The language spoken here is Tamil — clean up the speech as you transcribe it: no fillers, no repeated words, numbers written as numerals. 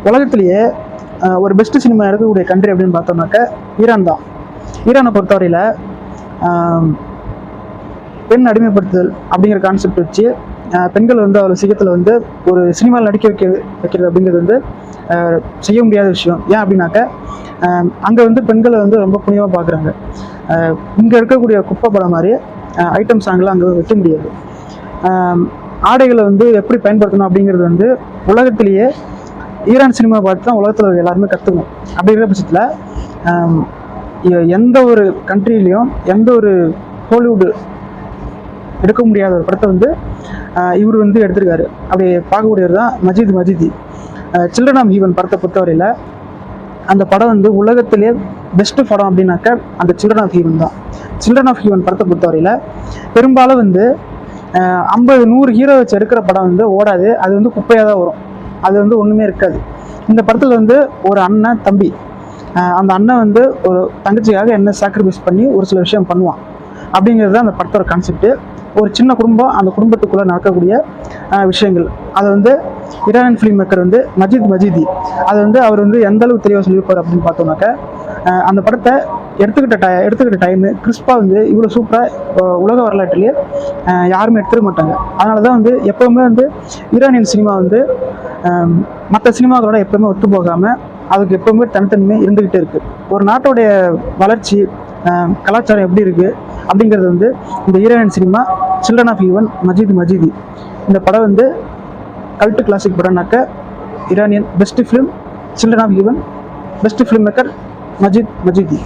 உலகத்திலேயே ஒரு பெஸ்ட் சினிமா எடுக்கக்கூடிய கண்ட்ரி அப்படின்னு பார்த்தோம்னாக்க ஈரான் தான். ஈரானை பொறுத்தவரையில் பெண் அடிமைப்படுத்துதல் அப்படிங்கிற கான்செப்ட் வச்சு பெண்கள் வந்து அவ்வளோ சீக்கிரத்தில் வந்து ஒரு சினிமாவில் நடிக்க வைக்கிறது அப்படிங்கிறது வந்து செய்ய முடியாத விஷயம். ஏன் அப்படின்னாக்க அங்கே வந்து பெண்களை வந்து ரொம்ப புனிதமாக பார்க்குறாங்க. இங்கே இருக்கக்கூடிய குப்பை படம் மாதிரி ஐட்டம் சாங்லாம் அங்கே வைக்க முடியாது. ஆடைகளை வந்து எப்படி பயன்படுத்தணும் அப்படிங்கிறது வந்து உலகத்திலேயே ஈரான் சினிமா பார்த்து தான் உலகத்தில் எல்லாருமே கற்றுக்கணும். அப்படிங்கிற பட்சத்தில் எந்த ஒரு கண்ட்ரிலையும் எந்த ஒரு ஹாலிவுட் எடுக்க முடியாத ஒரு படத்தை வந்து இவர் வந்து எடுத்திருக்காரு. அப்படி பார்க்கக்கூடியவர் தான் மஜிதி. சில்ட்ரன் ஆஃப் ஹீவன் படத்தை பொறுத்தவரையில் அந்த படம் வந்து உலகத்திலே பெஸ்ட்டு படம் அப்படின்னாக்க அந்த சில்ட்ரன் ஆஃப் ஹீவன் தான். சில்ட்ரன் ஆஃப் ஹீவன் படத்தை பொறுத்தவரையில் பெரும்பாலும் வந்து 50-100 ஹீரோ வச்சு எடுக்கிற படம் வந்து ஓடாது. அது வந்து குப்பையாக தான் வரும். அது வந்து ஒன்றுமே இருக்காது. இந்த படத்தில் வந்து ஒரு அண்ணன் தம்பி, அந்த அண்ணன் வந்து ஒரு தங்கச்சிக்காக என்ன சாக்ரிஃபைஸ் பண்ணி ஒரு சில விஷயம் பண்ணுவான் அப்படிங்கிறது தான் அந்த படத்தோட கான்செப்ட். ஒரு சின்ன குடும்பம், அந்த குடும்பத்துக்குள்ளே நடக்கக்கூடிய விஷயங்கள் அதை வந்து ஈரானியன் ஃபிலிம் மேக்கர் வந்து மஜிதி அதை வந்து அவர் வந்து எந்த அளவுக்கு தெளிவாக சொல்லியிருப்பார் அப்படின்னு பார்த்தோம்னாக்க அந்த படத்தை எடுத்துக்கிட்ட டைமு கிறிஸ்பாக வந்து இவ்வளோ சூப்பராக உலக வரலாற்றிலேயே யாருமே எடுத்துக்க மாட்டாங்க. அதனால தான் வந்து எப்போவுமே வந்து ஈரானியன் சினிமா வந்து மற்ற சினிமாக்களோட எப்போவுமே ஒத்து போகாமல் அதுக்கு எப்போவுமே தனித்தன்மை இருந்துக்கிட்டே இருக்குது. ஒரு நாட்டோடைய வளர்ச்சி கலாச்சாரம் எப்படி இருக்குது அப்படிங்கிறது வந்து இந்த Iranian cinema children of heaven Majidi இந்த படம் வந்து கல்ட்டு கிளாசிக் படம்னாக்க Iranian best film children of heaven, best filmmaker Majidi.